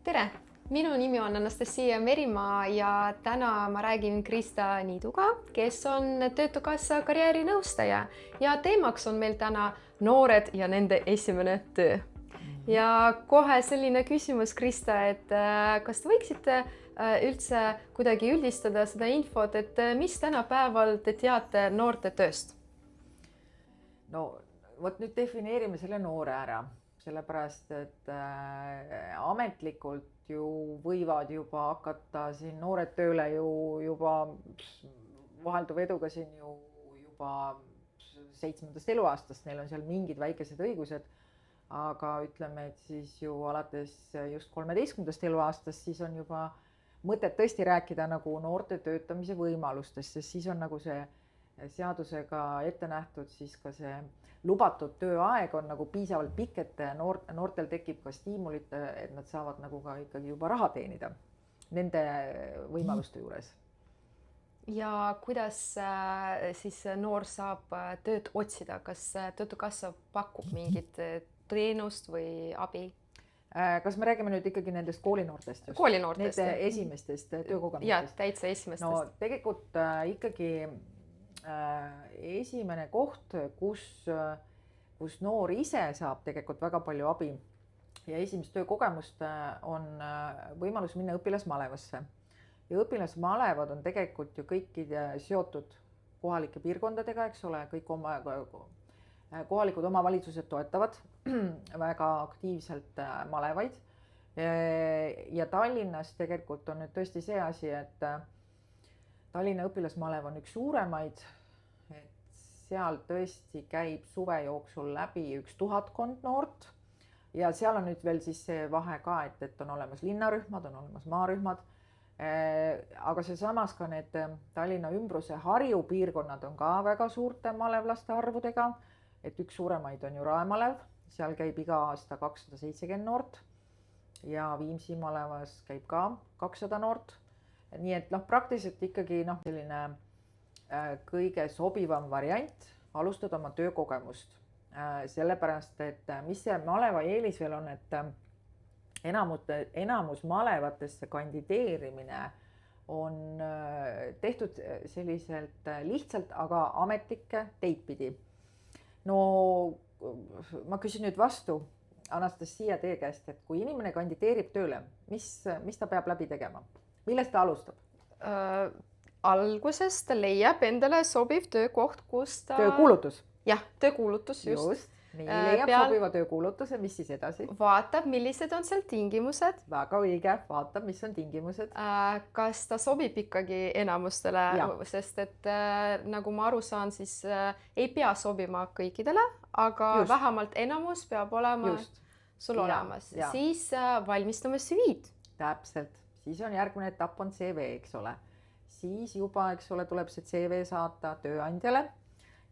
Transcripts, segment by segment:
tere! Minu nimi on Anastasia Merimaa ja täna ma räägin Krista Niiduga, kes on Töötukassa karjäärinõustaja ja teemaks on meil täna noored ja nende esimene töö. Ja kohe selline küsimus, Krista, et kas te võiksite üldse kuidagi üldistada seda infot, et mis tänapäeval te teate noorte tööst? No vot nüüd defineerime selle noore ära, sellepärast et ametlikult ju võivad juba hakata siin noored tööle juba vahelduva eduga siin juba 7. eluaastast, neil on seal mingid väikesed õigused, aga ütleme, et siis ju alates just 13. eluaastast siis on juba mõtet tõesti rääkida nagu noorte töötamise võimalustest, sest siis on nagu see seadusega ette nähtud siis ka see lubatud tööaeg on nagu piisavalt pikk, et noortel tekib ka stiimulit, et nad saavad nagu ka ikkagi juba raha teenida nende võimaluste juures. Ja kuidas siis noor saab tööd otsida? Kas Töötukassa pakub mingit teenust või abi? Kas me räägime nüüd ikkagi nendest koolinoortest? Koolinoortest. Need esimestest töökogemustest? Ja, täitsa esimestest. No tegelikult ikkagi esimene koht, kus noor ise saab tegelikult väga palju abi ja esimest töökogemust on võimalus minna õpilasmalevasse. Ja õpilasmalevad on tegelikult ju kõikide seotud kohalike piirkondadega, eks ole, kõik kohalikud omavalitsused toetavad väga aktiivselt malevaid. Ja Tallinnas tegelikult on nüüd tõesti see asi, et Tallinna õpilasmalev on üks suuremaid, et seal tõesti käib suve jooksul läbi 1000 noort ja seal on nüüd veel siis see vahe ka, et on olemas linnarühmad, on olemas maarühmad, aga see samas ka need Tallinna ümbruse Harju piirkonnad on ka väga suurte malevlaste arvudega, et üks suuremaid on ju Rae malev, seal käib iga aasta 270 noort ja Viimsi malevas käib ka 200 noort. Nii et praktiliselt ikkagi selline kõige sobivam variant alustada oma töökogemust. Sellepärast, et mis see maleva eelis veel on, et enamus malevatesse kandideerimine on tehtud selliselt lihtsalt, aga ametlikke teid pidi. No ma küsin nüüd vastu Anastasia teie käest, et kui inimene kandideerib tööle, mis ta peab läbi tegema? Millest ta alustab? Alguses ta leiab endale sobiv töökoht, kus ta... Töökuulutus? Jah, töökuulutus just. Nii, leiab sobiva töökuulutuse, mis siis edasi? Vaatab, millised on seal tingimused. Väga õige, vaatab, mis on tingimused. Kas ta sobib ikkagi enamustele, sest et nagu ma aru saan, siis ei pea sobima kõikidele, aga vähemalt enamus peab olema sul olemas. Siis valmistame CV-d. Täpselt. Siis on järgmine etapp on CV, eks ole. Siis juba, eks ole, tuleb see CV saata tööandjale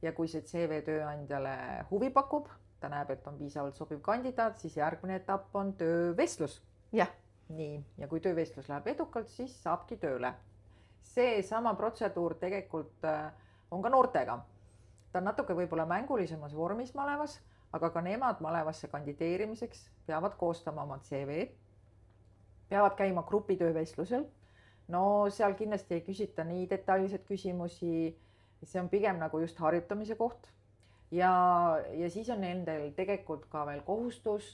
ja kui see CV tööandjale huvi pakub, ta näeb, et on piisavalt sobiv kandidaat, siis järgmine etapp on töövestlus. Jah. Nii, ja kui töövestlus läheb edukalt, siis saabki tööle. See sama protseduur tegelikult on ka noortega. Ta on natuke võib-olla mängulisemas vormis malevas, aga ka nemad malevasse kandideerimiseks peavad koostama oma CV-d. Peavad käima grupitöövestlusel. No seal kindlasti ei küsita nii detailseid küsimusi, see on pigem nagu just harjutamise koht. Ja siis on nendel tegelikult ka veel kohustus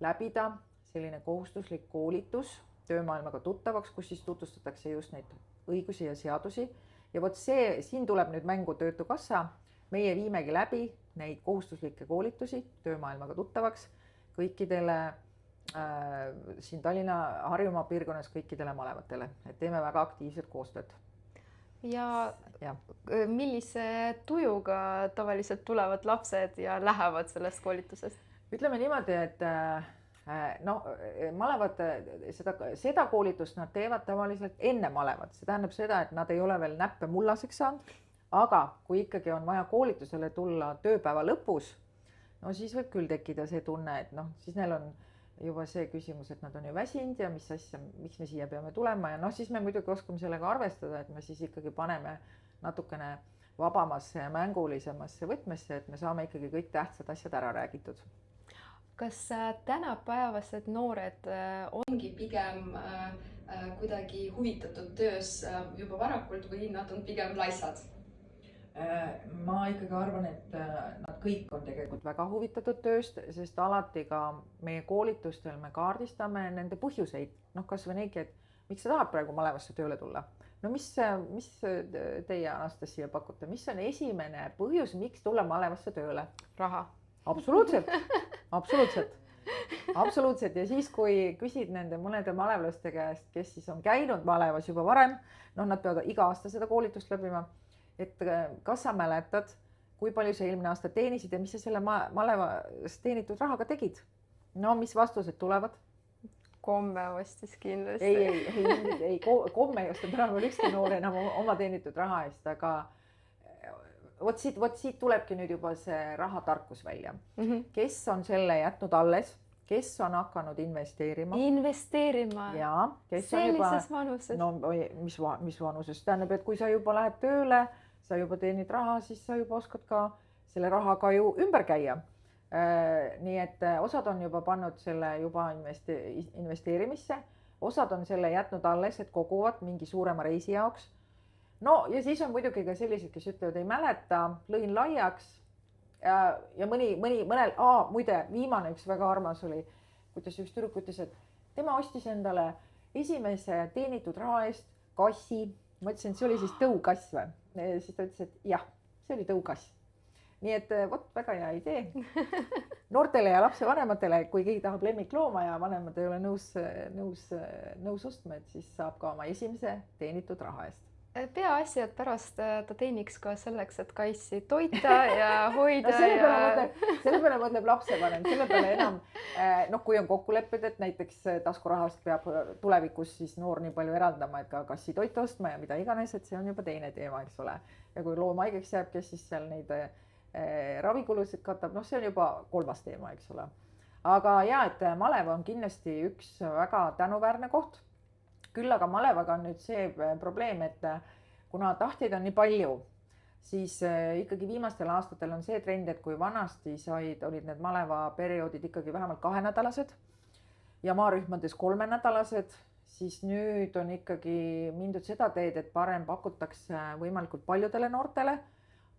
läbida selline kohustuslik koolitus töömaailmaga tuttavaks, kus siis tutvustatakse just neid õigusi ja seadusi. Ja vot siin tuleb nüüd mängu Töötukassa. Meie viimegi läbi neid kohustuslikke koolitusi töömaailmaga tuttavaks kõikidele siin Tallinna Harjumaa piirkonnas kõikidele malevatele, et teeme väga aktiivset koostööd. Ja millise tujuga tavaliselt tulevad lapsed ja lähevad sellest koolitusest? Ütleme niimoodi, et malevad seda koolitust nad teevad tavaliselt enne malevat. See tähendab seda, et nad ei ole veel näppe mullaseks saanud, aga kui ikkagi on vaja koolitusele tulla tööpäeva lõpus, no siis võib küll tekkida see tunne, et siis neil on juba see küsimus, et nad on ju väsinud ja mis asja, miks me siia peame tulema ja siis me muidugi oskame sellega arvestada, et me siis ikkagi paneme natukene vabamasse ja mängulisemasse võtmesse, et me saame ikkagi kõik tähtsad asjad ära räägitud. kas tänapäevased noored ongi pigem kuidagi huvitatud töös juba varakult või nad on pigem laisad? Ma ikkagi arvan, et nad kõik on tegelikult väga huvitatud tööst, sest alati ka meie koolitustel me kaardistame nende põhjuseid. Noh, kas või neidki, et miks sa tahad praegu malevasse tööle tulla? No mis teie, Anastasia, pakute? Mis on esimene põhjus, miks tulla malevasse tööle? Raha. Absoluutselt, absoluutselt. Absoluutselt. Ja siis, kui küsid nende mõnede malevlaste käest, kes siis on käinud malevas juba varem, noh, nad peavad iga aasta seda koolitust läbima, et kas sa mäletad, kui palju sa eelmine aasta teenisid ja mis sa selle malevas teenitud rahaga tegid? No mis vastused tulevad? Komme ostis kindlasti. Ei, komme ei osta täna veel ükski noor enam oma teenitud raha eest, aga vot siit tulebki nüüd juba see rahatarkus välja. Kes on selle jätnud alles, kes on hakanud investeerima? Ja, kes sellises vanuses? No mis vanuses? Tähendab, et kui sa juba lähed tööle, sa juba teenid raha, siis sa juba oskad ka selle rahaga ju ümber käia. Nii et osad on juba pannud selle juba investeerimisse, osad on selle jätnud alles, et koguvad mingi suurema reisi jaoks. No ja siis on muidugi ka sellised, kes ütlevad, ei mäleta, lõin laiaks ja mõnel, muide, viimane üks väga armas oli, kuidas üks tüdruk ütles, et tema ostis endale esimese teenitud raha eest kassi. Ma ütlesin, et see oli siis tõukass või? Siis ta ütles, et jah, see oli tõukass. Nii et vot väga hea idee. Noortele ja lapsevanematele, kui keegi tahab lemmiklooma ja vanemad ei ole nõus ostma, et siis saab ka oma esimese teenitud raha eest. Peaasi, et pärast ta teeniks ka selleks, et kaissi toita ja hoida. Selle peale mõtleb lapsevanem, selle peale enam, kui on kokkulepped, et näiteks taskurahast peab tulevikus siis noor nii palju eraldama, et ka kassi toita ostma ja mida iganes, et see on juba teine teema, eks ole. Ja kui loom haigeks jääb, kes siis seal neid ravikulusid katab, see on juba kolmas teema, eks ole. Aga ja, et malev on kindlasti üks väga tänuväärne koht. Küll aga malevaga on nüüd see probleem, et kuna tahtjaid on nii palju, siis ikkagi viimastel aastatel on see trend, et kui vanasti olid need maleva perioodid ikkagi vähemalt 2-nädalased ja maarühmades 3-nädalased, siis nüüd on ikkagi mindud seda teed, et parem pakutakse võimalikult paljudele noortele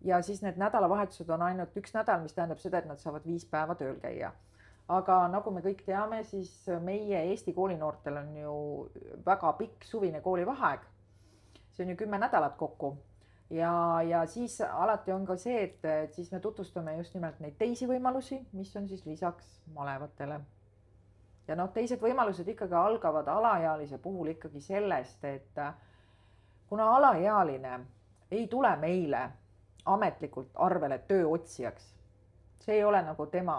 ja siis need nädalavahetused on ainult 1 nädal, mis tähendab seda, et nad saavad 5 päeva tööl käia. Aga nagu me kõik teame, siis meie Eesti koolinoortel on ju väga pikk suvine koolivaheaeg. See on ju 10 nädalat kokku. Ja siis alati on ka see, et siis me tutvustame just nimelt neid teisi võimalusi, mis on siis lisaks malevatele. Ja teised võimalused ikkagi algavad alaealise puhul ikkagi sellest, et kuna alaealine ei tule meile ametlikult arvele tööotsijaks, see ei ole nagu tema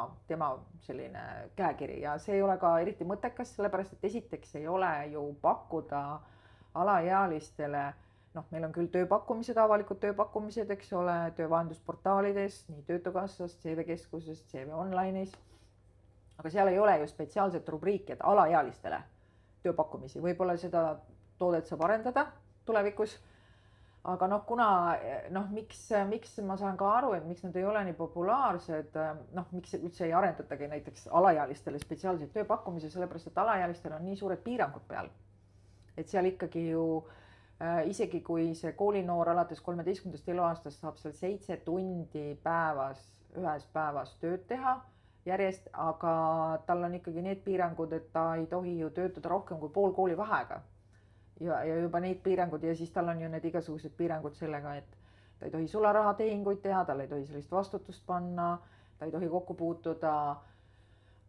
selline käekiri ja see ei ole ka eriti mõttekas, sellepärast et esiteks ei ole ju pakkuda alaealistele, meil on küll tööpakkumised, avalikud tööpakkumised, eks ole, töövahendusportaalides, nii Töötukassas, CV Keskuses, CV Online'is, aga seal ei ole ju spetsiaalset rubriiki, et alaealistele tööpakkumisi, võib-olla seda toodet saab arendada tulevikus. Aga kuna, miks ma saan ka aru, et miks nad ei ole nii populaarsed, miks üldse ei arendatagi näiteks alaealistele spetsiaalseid tööpakkumisi, sellepärast, et alaealistel on nii suured piirangud peal. Et seal ikkagi ju, isegi kui see koolinoor alates 13. eluaastast saab seal 7 tundi ühes päevas tööd teha järjest, aga tal on ikkagi need piirangud, et ta ei tohi ju töötada rohkem kui pool koolivaheaega. Ja juba neid piirangud ja siis tal on ju need igasugused piirangud sellega, et ta ei tohi sularahatehinguid teha, tal ei tohi sellist vastutust panna, ta ei tohi kokku puutuda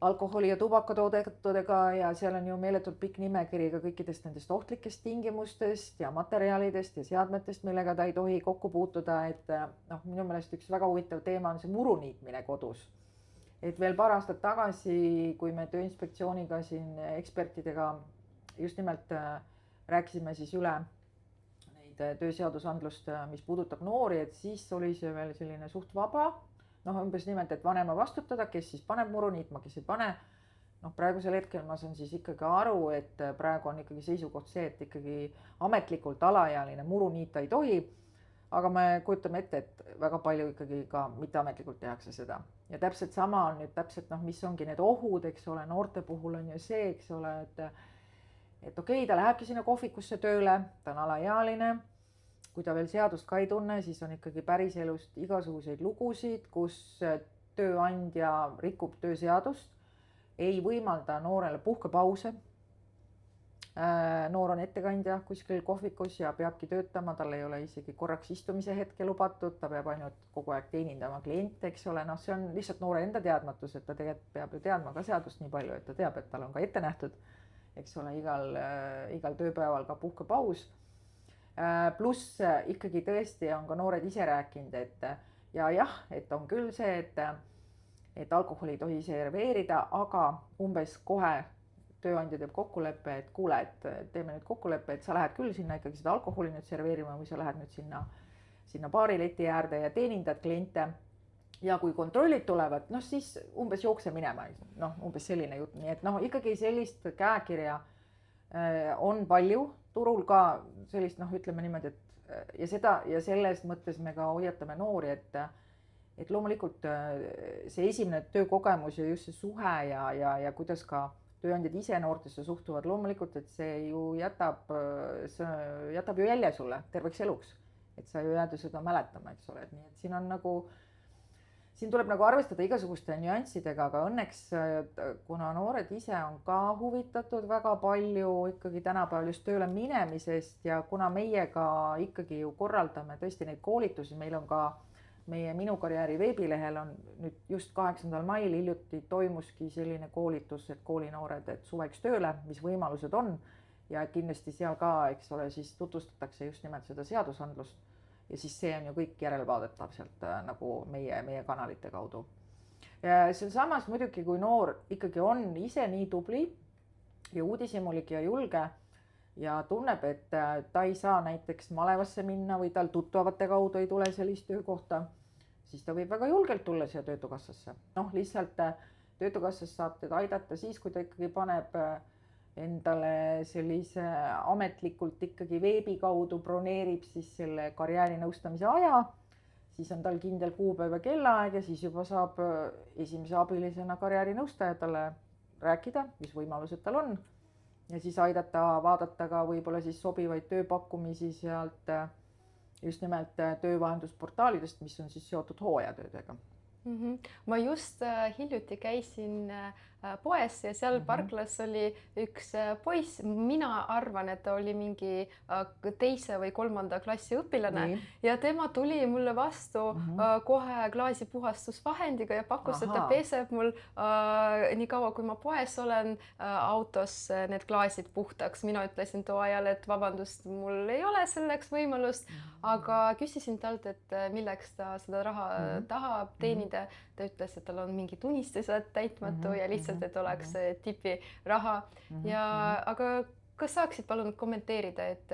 alkoholi ja tubakatoodetega ja seal on ju meeletult pikk nimekiri ka kõikidest nendest ohtlikest tingimustest ja materjalidest ja seadmetest, millega ta ei tohi kokku puutuda, et minu meelest üks väga huvitav teema on see muruniitmine kodus. Et veel paar aastat tagasi, kui me Tööinspektsiooniga siin ekspertidega just nimelt rääkisime siis üle neid tööseadusandlust, mis puudutab noori, et siis oli see veel selline suht vaba, umbes nimelt, et vanema vastutada, kes siis paneb muru niitma, kes ei pane. Praegusel hetkel ma saan siis ikkagi aru, et praegu on ikkagi seisukoht see, et ikkagi ametlikult alaealine muru niita ei tohi, aga me kujutame ette, et väga palju ikkagi ka mitteametlikult tehakse seda. Ja täpselt sama on nüüd täpselt mis ongi need ohud, eks ole, noorte puhul on ju see, eks ole, et okei, ta lähebki sinna kohvikusse tööle, ta on alaealine, kui ta veel seadust ka ei tunne, siis on ikkagi päriselust igasuguseid lugusid, kus tööandja rikub tööseadust, ei võimalda noorele puhkepause. Noor on ettekandja kuskil kohvikus ja peabki töötama, tal ei ole isegi korraks istumise hetke lubatud, ta peab ainult kogu aeg teenindama kliente, eks ole, see on lihtsalt noore enda teadmatus, et ta tegelikult peab ju teadma ka seadust nii palju, et ta teab, et tal on ka ette nähtud, eks ole, igal tööpäeval ka puhkepaus. Pluss ikkagi tõesti on ka noored ise rääkinud, et on küll see, et alkoholi ei tohi serveerida, aga umbes kohe tööandja teeb kokkuleppe, et kuule, et teeme nüüd kokkuleppe, et sa lähed küll sinna ikkagi seda alkoholi nüüd serveerima või sa lähed nüüd sinna baarileti äärde ja teenindad kliente. Ja kui kontrollid tulevad, siis umbes jookse minema, umbes selline jutt. Nii et ikkagi sellist käekirja on palju, turul ka sellist, ütleme niimoodi, et ja selles mõttes me ka hoiatame noori, et loomulikult see esimene töökogemus ja just see suhe ja kuidas ka tööandjad ise noortesse suhtuvad, loomulikult, et see jätab ju jälje sulle terveks eluks, et sa ju jääd ju seda mäletama, eks ole, et nii, et siin tuleb arvestada igasuguste nüanssidega, aga õnneks, kuna noored ise on ka huvitatud väga palju ikkagi tänapäeval just tööle minemisest ja kuna meie ka ikkagi ju korraldame tõesti neid koolitusi, meil on ka meie Minu Karjääri veebilehel on nüüd just 8. mail hiljuti toimuski selline koolitus, et koolinoored, et suveks tööle, mis võimalused on ja kindlasti seal ka, eks ole, siis tutvustatakse just nimelt seda seadusandlust ja siis see on ju kõik järelvaadetav sealt nagu meie kanalite kaudu. Ja samas muidugi, kui noor ikkagi on ise nii tubli ja uudishimulik ja julge ja tunneb, et ta ei saa näiteks malevasse minna või tal tuttavate kaudu ei tule sellist töökohta, siis ta võib väga julgelt tulla siia Töötukassasse. Lihtsalt Töötukassas saab teda aidata siis, kui ta ikkagi paneb endale sellise ametlikult ikkagi veebi kaudu broneerib siis selle karjäärinõustamise aja, siis on tal kindel kuupäev ja kellaaeg ja siis juba saab esimese abilisena karjäärinõustaja talle rääkida, mis võimalused tal on. Ja siis aidata vaadata ka võib-olla siis sobivaid tööpakkumisi sealt just nimelt töövahendusportaalidest, mis on siis seotud hooajatöödega. Ma just hiljuti käisin poes ja seal parklas oli üks poiss, mina arvan, et ta oli mingi 2. või 3. klassi õpilane ja tema tuli mulle vastu kohe klaasipuhastusvahendiga ja pakkus, et ta peseb mul nii kaua, kui ma poes olen autos need klaasid puhtaks. Mina ütlesin too ajal, et vabandust, mul ei ole selleks võimalust, aga küsisin talt, et milleks ta seda raha tahab teenida. Ta ütles, et tal on mingi tunnistused täitmatu ja lihtsalt, et oleks tipi raha. Aga kas saaksid palun kommenteerida, et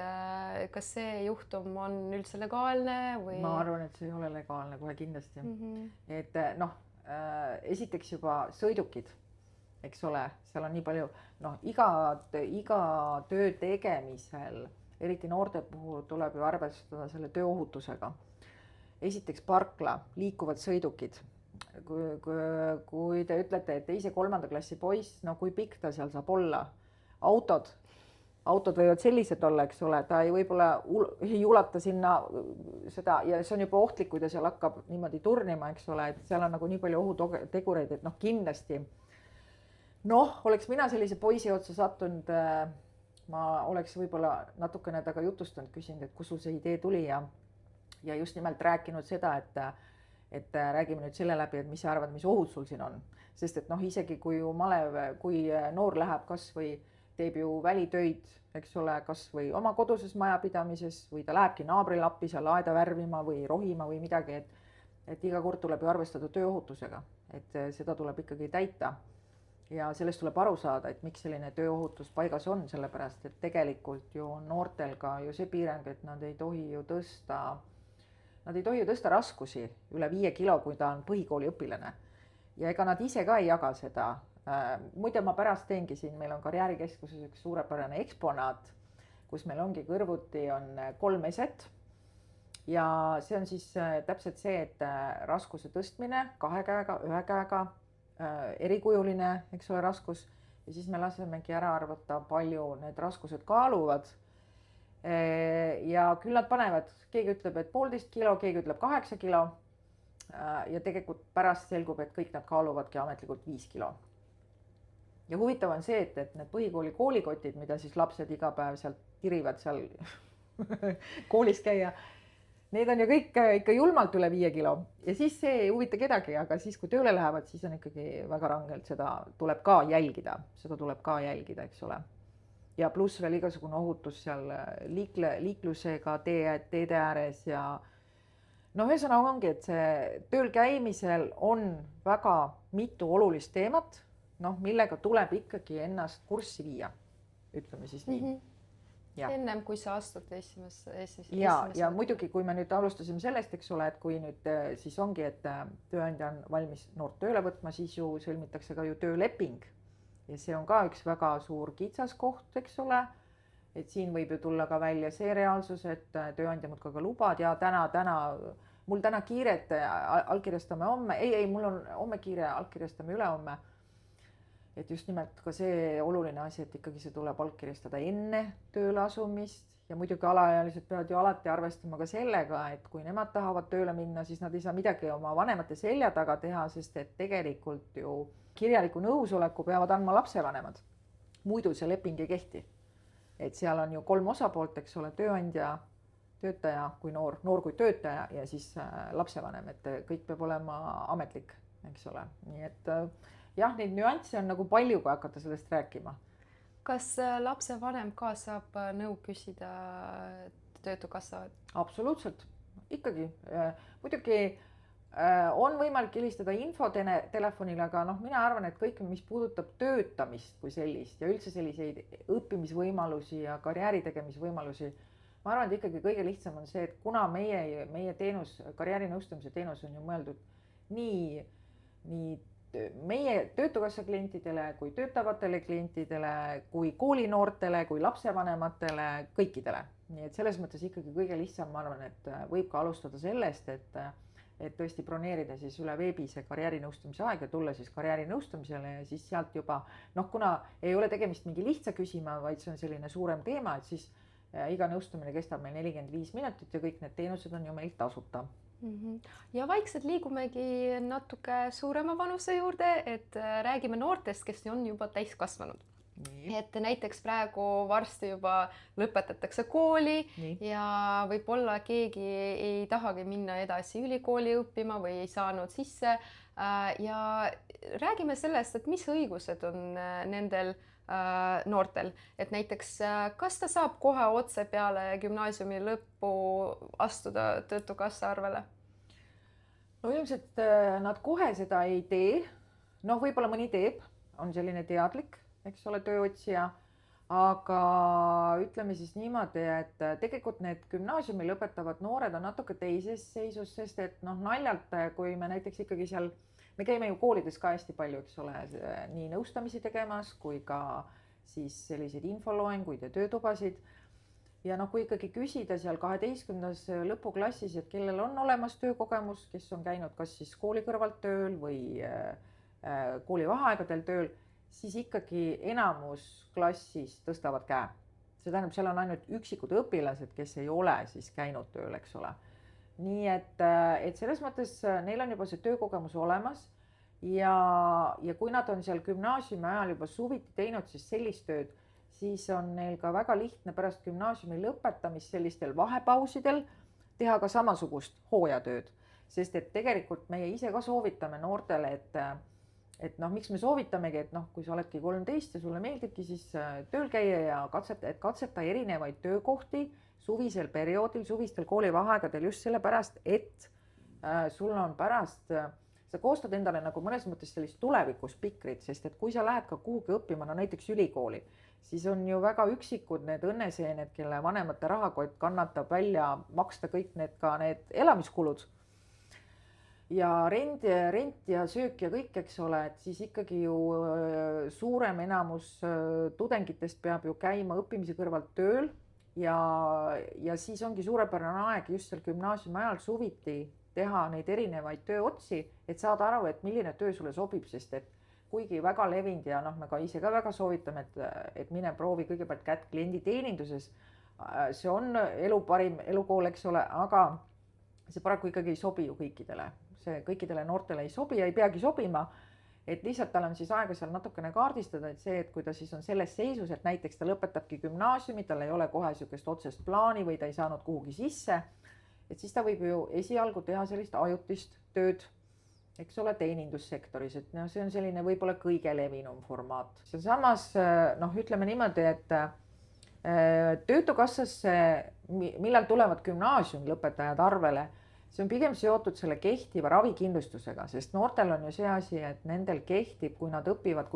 kas see juhtum on üldse legaalne või? Ma arvan, et see ei ole legaalne kohe kindlasti. Et esiteks juba sõidukid, eks ole, seal on nii palju, iga töö tegemisel, eriti noorte puhul tuleb ju arvestada selle tööohutusega. Esiteks parkla, liikuvad sõidukid. Kui te ütlete, et 2.–3. klassi poiss, kui pikk ta seal saab olla, autod võivad sellised olla, eks ole, ta ei võib-olla ei ulata sinna seda ja see on juba ohtlik, kui ta seal hakkab niimoodi turnima, eks ole, et seal on nagu nii palju ohutegureid, et kindlasti oleks mina sellise poisi otsa sattunud, ma oleks võib-olla natukene taga jutustanud, küsinud, et kus sul see idee tuli ja just nimelt rääkinud seda, et räägime nüüd selle läbi, et mis sa arvad, mis ohud sul siin on. Sest et isegi kui noor läheb kas või teeb ju välitöid, eks ole, kas või oma koduses majapidamises või ta lähebki naabril appi seal aeda värvima või rohima või midagi, et iga kord tuleb ju arvestada tööohutusega, et seda tuleb ikkagi täita. Ja sellest tuleb aru saada, et miks selline tööohutus paigas on, sellepärast, et tegelikult ju on noortel ka ju see piirang, et nad ei tohi ju tõsta raskusi üle 5 kilo, kui ta on põhikooli õpilane. Ja ega nad ise ka ei jaga seda. Muide, ma pärast teengi siin, meil on karjäärikeskuses üks suurepärane eksponaat, kus meil ongi kõrvuti on 3 eset ja see on siis täpselt see, et raskuse tõstmine 2 käega, 1 käega, erikujuline, eks ole, raskus ja siis me lasemegi ära arvata, palju need raskused kaaluvad. Ja küll nad panevad, keegi ütleb, et 1,5 kilo, keegi ütleb 8 kilo. Ja tegelikult pärast selgub, et kõik nad kaaluvadki ametlikult 5 kilo. Ja huvitav on see, et need põhikooli koolikotid, mida siis lapsed iga päev sealt tirivad seal koolis käia, need on ju kõik ikka julmalt üle 5 kilo ja siis see ei huvita kedagi, aga siis kui tööle lähevad, siis on ikkagi väga rangelt, seda tuleb ka jälgida, eks ole. Ja pluss veel igasugune ohutus seal liiklusega teede ääres ja ühesõnaga ongi, et see tööl käimisel on väga mitu olulist teemat, millega tuleb ikkagi ennast kurssi viia, ütleme siis nii. Ennem kui sa astud esimesse. Ja muidugi, kui me nüüd alustasime sellest, eks ole, et kui nüüd siis ongi, et tööandja on valmis noort tööle võtma, siis ju sõlmitakse ka ju tööleping. Ja see on ka üks väga suur kitsaskoht, eks ole. Et siin võib ju tulla ka välja see reaalsus, et tööandja muudkui ka lubad ja mul täna kiire, et allkirjastame homme. Ei, mul on homme kiire, allkirjastame ülehomme. Et just nimelt ka see oluline asi, et ikkagi see tuleb allkirjastada enne tööle asumist ja muidugi alaealised peavad ju alati arvestama ka sellega, et kui nemad tahavad tööle minna, siis nad ei saa midagi oma vanemate selja taga teha, sest et tegelikult ju kirjaliku nõusoleku peavad andma lapsevanemad. Muidu see leping ei kehti. Et seal on ju 3 osapoolt, eks ole, tööandja, töötaja kui noor kui töötaja ja siis lapsevanem, et kõik peab olema ametlik, eks ole. Nii et jah, neid nüansse on nagu palju, kui hakata sellest rääkima. Kas lapsevanem ka saab nõu küsida Töötukassa? Absoluutselt, ikkagi. Muidugi on võimalik helistada infotelefonile, aga mina arvan, et kõik, mis puudutab töötamist kui sellist ja üldse selliseid õppimisvõimalusi ja karjääri tegemisvõimalusi, ma arvan, et ikkagi kõige lihtsam on see, et kuna meie teenus, karjäärinõustamise teenus on ju mõeldud nii meie Töötukassa klientidele, kui töötavatele klientidele, kui koolinoortele, kui lapsevanematele, kõikidele. Nii et selles mõttes ikkagi kõige lihtsam, ma arvan, et võib ka alustada sellest, et tõesti broneerida siis üle veebi see karjäärinõustamise aeg ja tulla siis karjäärinõustamisele ja siis sealt juba, kuna ei ole tegemist mingi lihtsa küsima, vaid see on selline suurem teema, et siis iga nõustamine kestab meil 45 minutit ja kõik need teenused on ju meil tasuta. Ja vaikselt liigumegi natuke suurema vanuse juurde, et räägime noortest, kes on juba täiskasvanud. Et näiteks praegu varsti juba lõpetatakse kooli ja võib-olla keegi ei tahagi minna edasi ülikooli õppima või ei saanud sisse. Ja räägime sellest, et mis õigused on nendel noortel, et näiteks kas ta saab kohe otse peale gümnaasiumi lõppu astuda Töötukassa arvele? No ilmselt nad kohe seda ei tee, võib-olla mõni teeb, on selline teadlik, eks ole, tööotsija, aga ütleme siis niimoodi, et tegelikult need gümnaasiumi lõpetavad noored on natuke teises seisus, sest et naljalt, kui me näiteks ikkagi seal me käime ju koolides ka hästi palju, eks ole, nii nõustamisi tegemas kui ka siis selliseid infoloenguid ja töötubasid. Ja kui ikkagi küsida seal 12. lõpuklassis, et kellel on olemas töökogemus, kes on käinud kas siis kooli kõrvalt tööl või kooli vaheaegadel tööl, siis ikkagi enamus klassis tõstavad käe. See tähendab, seal on ainult üksikud õpilased, kes ei ole siis käinud tööl, eks ole. Nii et selles mõttes neil on juba see töökogemus olemas ja kui nad on seal gümnaasiumi ajal juba suviti teinud siis sellist tööd, siis on neil ka väga lihtne pärast gümnaasiumi lõpetamist sellistel vahepausidel teha ka samasugust hooajatööd. Sest et tegelikult meie ise ka soovitame noortele, et miks me soovitamegi, et kui sa oledki 13 ja sulle meeldibki siis tööl käia ja katseta erinevaid töökohti suvisel perioodil, suvistel koolivaheaegadel just sellepärast, et sul on pärast, sa koostad endale nagu mõnes mõttes sellist tulevikuspikrit, sest et kui sa lähed ka kuhugi õppima, näiteks ülikooli, siis on ju väga üksikud need õnneseened, kelle vanemate rahakott kannatab välja maksta kõik need elamiskulud. Ja rent ja söök ja kõik, eks ole, et siis ikkagi ju suurem enamus tudengitest peab ju käima õppimise kõrvalt tööl ja siis ongi suurepärane aeg just seal gümnaasiumi ajal suviti teha neid erinevaid tööotsi, et saada aru, et milline töö sulle sobib, sest et kuigi väga levinud ja noh, me ka ise ka väga soovitame, et mine proovi kõigepealt kätt klienditeeninduses. See on elu parim elukool, eks ole, aga see paraku ikkagi ei sobi ju kõikidele. See kõikidele noortele ei sobi ja ei peagi sobima. Et lihtsalt tal on siis aega seal natukene kaardistada, et see, et kui ta siis on selles seisus, et näiteks ta lõpetabki gümnaasiumi, tal ei ole kohe niisugust otsest plaani või ta ei saanud kuhugi sisse, et siis ta võib ju esialgu teha sellist ajutist tööd, eks ole, teenindussektoris, et no see on selline võib-olla kõige levinum formaat. Samas noh, ütleme niimoodi, et Töötukassasse, millal tulevad gümnaasiumilõpetajad arvele, see on pigem seotud selle kehtiva ravikindlustusega, sest noortel on ju see asi, et nendel kehtib, kui nad õpivad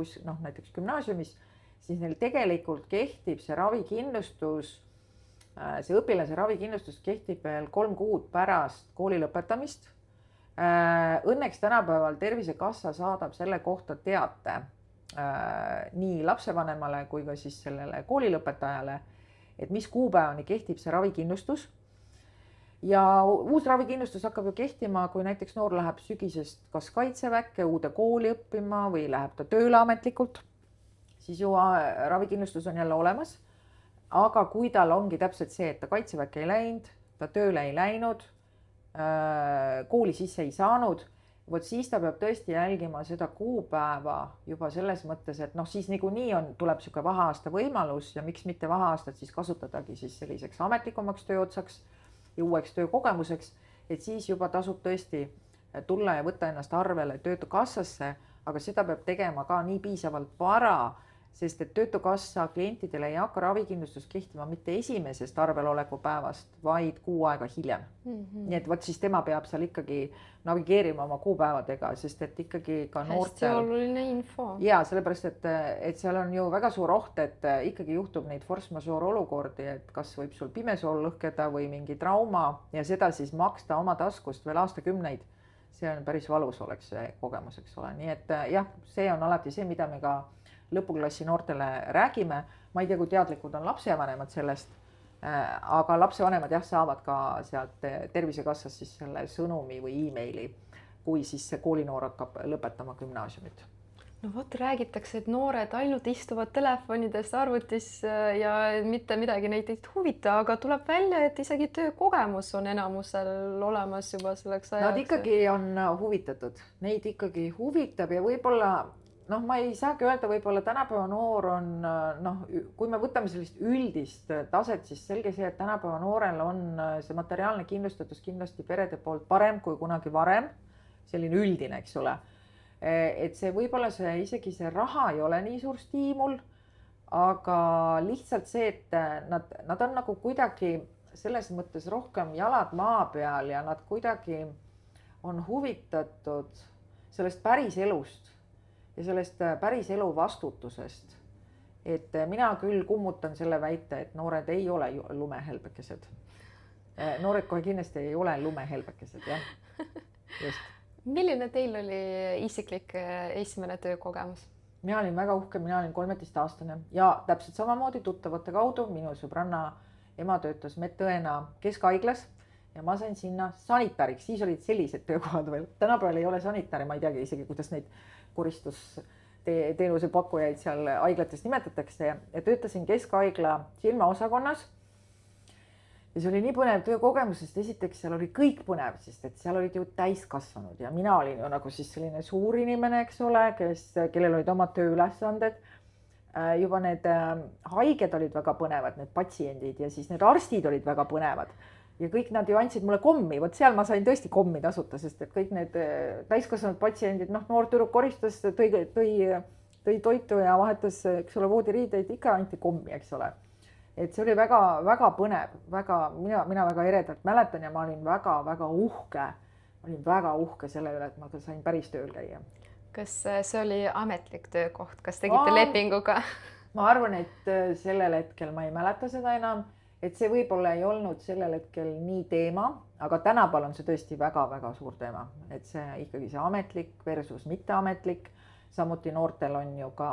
näiteks gümnaasiumis, siis neil tegelikult kehtib see ravikindlustus, see õpilase ravikindlustus kehtib veel 3 kuud pärast kooli lõpetamist. Õnneks tänapäeval Tervisekassa saadab selle kohta teate nii lapsevanemale kui ka siis sellele koolilõpetajale, et mis kuupäevani kehtib see ravikindlustus. Ja uus ravikindlustus hakkab ju kehtima, kui näiteks noor läheb sügisest kas kaitseväkke uude kooli õppima või läheb ta tööle ametlikult, siis ju ravikindlustus on jälle olemas. Aga kui tal ongi täpselt see, et ta kaitseväkke ei läinud, ta tööle ei läinud, kooli sisse ei saanud, vot siis ta peab tõesti jälgima seda kuupäeva juba selles mõttes, et noh, siis niikuinii tuleb sihuke vaheaasta võimalus ja miks mitte vaheaastat siis kasutadagi siis selliseks ametlikumaks tööotsaks ja uueks töökogemuseks, et siis juba tasub tõesti tulla ja võtta ennast arvele Töötukassasse, aga seda peab tegema ka nii piisavalt vara, sest et Töötukassa klientidele ei hakka ravikindlustus kehtima mitte esimesest arveloleku päevast, vaid kuu aega hiljem. Nii et vot siis tema peab seal ikkagi navigeerima oma kuupäevadega, sest et ikkagi ka noortel... Hästi oluline info. Ja sellepärast, et seal on ju väga suur oht, et ikkagi juhtub neid force majeure olukordi, et kas võib sul pimesool lõhkeda või mingi trauma ja seda siis maksta oma taskust veel aastakümneid. See on päris valus oleks see kogemus, eks ole. Nii et jah, see on alati see, mida me ka lõpuklassi noortele räägime. Ma ei tea, kui teadlikud on lapsevanemad sellest, aga lapsevanemad jah, saavad ka sealt Tervisekassast siis selle sõnumi või e-maili, kui siis see koolinoor hakkab lõpetama gümnaasiumit. No vot, räägitakse, et noored ainult istuvad telefonides, arvutis ja mitte midagi neid ei huvita, aga tuleb välja, et isegi töökogemus on enamusel olemas juba selleks ajaks. Nad ikkagi on huvitatud, neid ikkagi huvitab ja võib-olla noh, ma ei saagi öelda, võib-olla tänapäeva noor on, noh, kui me võtame sellist üldist taset, siis selge see, et tänapäeva noorel on see materiaalne kindlustatus kindlasti perede poolt parem kui kunagi varem, selline üldine, eks ole. Et see võib-olla isegi see raha ei ole nii suur stiimul, aga lihtsalt see, et nad on nagu kuidagi selles mõttes rohkem jalad maa peal ja nad kuidagi on huvitatud sellest päris elust ja sellest päris elu vastutusest. Et mina küll kummutan selle väite, et noored ei ole lumehelbekesed. Noored kohe kindlasti ei ole lumehelbekesed, jah. Just. Milline teil oli isiklik esimene töökogemus? Mina olin väga uhke, mina olin 13-aastane ja täpselt samamoodi tuttavate kaudu minu sõbranna ema töötas medõena Keskhaiglas ja ma sain sinna sanitariks, siis olid sellised töökohad veel. Tänapäeval ei ole sanitari, ma ei teagi isegi, kuidas neid koristusteenuse pakkujaid seal haiglates nimetatakse ja töötasin Keskhaigla silmaosakonnas. Ja see oli nii põnev töökogemus, sest esiteks seal oli kõik põnev, sest et seal olid ju täiskasvanud ja mina olin ju nagu siis selline suur inimene, eks ole, kellel olid omad tööülesanded. Juba need haiged olid väga põnevad, need patsiendid ja siis need arstid olid väga põnevad. Ja kõik nad ju andsid mulle kommi, vot seal ma sain tõesti kommi tasuta, sest et kõik need täiskasvanud patsiendid, noh, noor tüdruk koristas, tõi toitu ja vahetas, eks ole, voodiriideid, ikka anti kommi, eks ole. Et see oli väga, väga põnev, mina väga eredalt mäletan ja ma olin väga uhke selle üle, et ma sain päris tööl käia. Kas see oli ametlik töökoht, kas tegite lepinguga? Ma arvan, et sellel hetkel ma ei mäleta seda enam, et see võib-olla ei olnud sellel hetkel nii teema, aga tänapäeval on see tõesti väga suur teema, et see ikkagi see ametlik versus mitteametlik, samuti noortel on ju ka,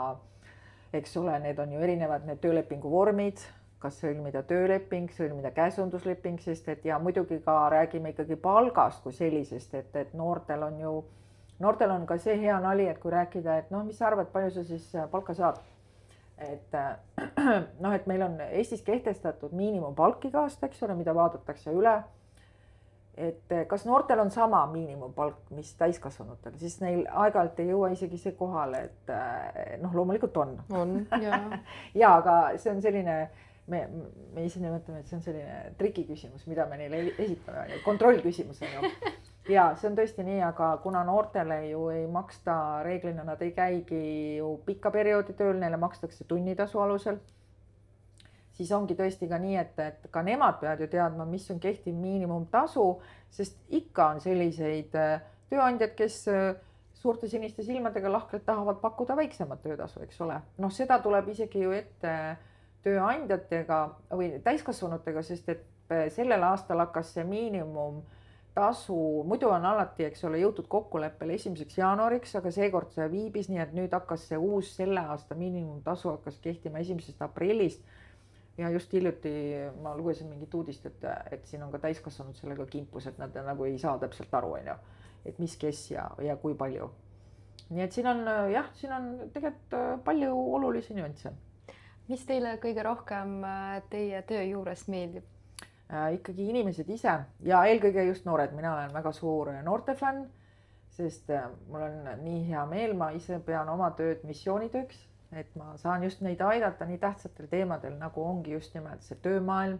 eks ole, need on ju erinevad need töölepingu vormid, kas sõlmida tööleping, sõlmida käsundusleping, sest et ja muidugi ka räägime ikkagi palgast kui sellisest, et noortel on ka see hea nali, et kui rääkida, et noh, mis sa arvad, palju sa siis palka saad? Et noh, et meil on Eestis kehtestatud miinimumpalk iga aasta, eks ole, mida vaadatakse üle. Et kas noortel on sama miinimumpalk, mis täiskasvanutel, siis neil aeg-ajalt ei jõua isegi see kohale, et noh, loomulikult on. Ja, aga see on selline, me ise nimetame, et see on selline trikiküsimus, mida me neile esitame, kontrollküsimus on ju. Ja see on tõesti nii, aga kuna noortele ju ei maksta reeglina, nad ei käigi ju pikka perioodi tööl, neile makstakse tunnitasu alusel, siis ongi tõesti ka nii, et ka nemad peavad ju teadma, mis on kehtiv miinimumtasu, sest ikka on selliseid tööandjad, kes suurte siniste silmadega lahkelt tahavad pakkuda väiksemat töötasu, eks ole. Noh, seda tuleb isegi ju ette tööandjatega või täiskasvanutega, sest et sellel aastal hakkas see miinimumtasu, muidu on alati, eks ole, jõutud kokkuleppele 1. jaanuariks, aga seekord see viibis, nii et nüüd hakkas see uus selle aasta miinimumtasu hakkas kehtima 1. aprillist. Ja just hiljuti ma lugesin mingit uudist, et siin on ka täiskasvanud sellega kimpus, et nad nagu ei saa täpselt aru, et mis kes ja kui palju. Nii et siin on tegelikult palju olulisi nüansse. Mis teile kõige rohkem teie töö juures meeldib? Ikkagi inimesed ise ja eelkõige just noored. Mina olen väga suur noortefänn, sest mul on nii hea meel, ma ise pean oma tööd missioonitööks. Et ma saan just neid aidata nii tähtsatel teemadel, nagu ongi just nimelt see töömaailm,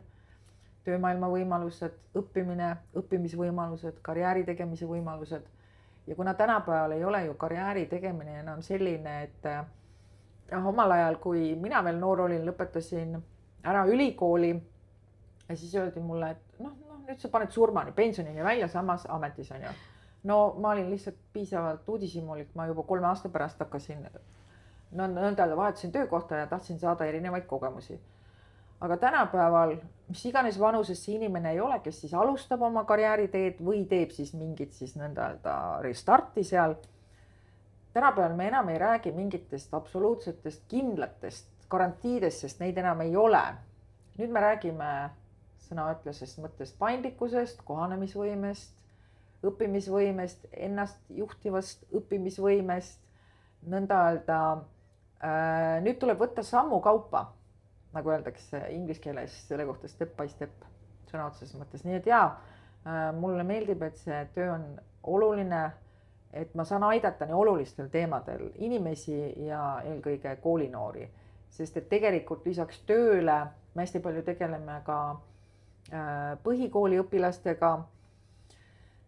töömaailma võimalused, õppimine, õppimisvõimalused, karjääri tegemise võimalused. Ja kuna tänapäeval ei ole ju karjääri tegemine enam selline, et omal ajal, kui mina veel noor olin, lõpetasin ära ülikooli ja siis öeldi mulle, et nüüd sa paned surmani, pensionini välja samas ametis on ju. No ma olin lihtsalt piisavalt uudishimulik, ma juba 3 aasta pärast hakkasin vahetasin töökohta ja tahtsin saada erinevaid kogemusi. Aga tänapäeval, mis iganes vanuses see inimene ei ole, kes siis alustab oma karjääriteed või teeb siis mingit siis nõnda restarti seal. Tänapäeval me enam ei räägi mingitest absoluutsetest kindlatest garantiidest, sest neid enam ei ole. Nüüd me räägime sõnaütlusest mõttest paindlikkusest, kohanemisvõimest, õppimisvõimest, ennast juhtivast õppimisvõimest, nõnda öelda. Nüüd tuleb võtta sammu kaupa, nagu öeldakse inglise keeles selle kohta step by step sõna otseses mõttes. Nii et mulle meeldib, et see töö on oluline, et ma saan aidata nii olulistel teemadel inimesi ja eelkõige koolinoori, sest et tegelikult lisaks tööle me hästi palju tegeleme ka põhikooliõpilastega.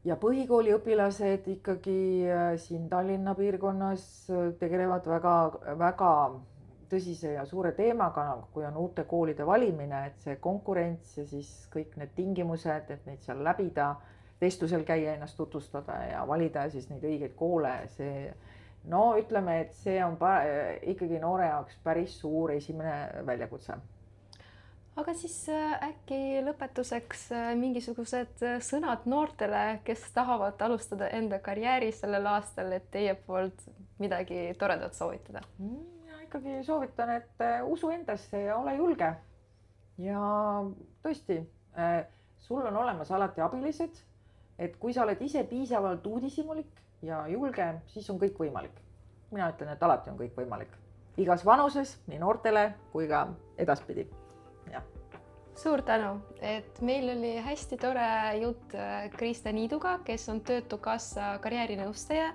Ja põhikooliõpilased ikkagi siin Tallinna piirkonnas tegelevad väga tõsise ja suure teemaga, kui on uute koolide valimine, et see konkurents ja siis kõik need tingimused, et neid seal läbida, vestlusel käia, ennast tutvustada ja valida siis neid õigeid koole. Ütleme, et see on ikkagi noore jaoks päris suur esimene väljakutse. Aga siis äkki lõpetuseks mingisugused sõnad noortele, kes tahavad alustada enda karjääri sellel aastal, et teie poolt midagi toredat soovitada? Ja ikkagi soovitan, et usu endasse ja ole julge. Ja tõesti, sul on olemas alati abilised, et kui sa oled ise piisavalt uudishimulik ja julge, siis on kõik võimalik. Mina ütlen, et alati on kõik võimalik. Igas vanuses, nii noortele kui ka edaspidi. Ja. Suur tänu, et meil oli hästi tore jutt Krista Niiduga, kes on Töötukassa karjäärinõustaja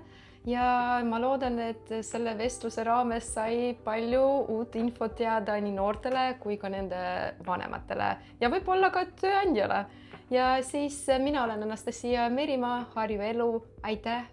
ja ma loodan, et selle vestluse raames sai palju uut infot teada nii noortele kui ka nende vanematele ja võib-olla ka tööandjale. Ja siis mina olen Anastasia Merimaa, Harju Elu, aitäh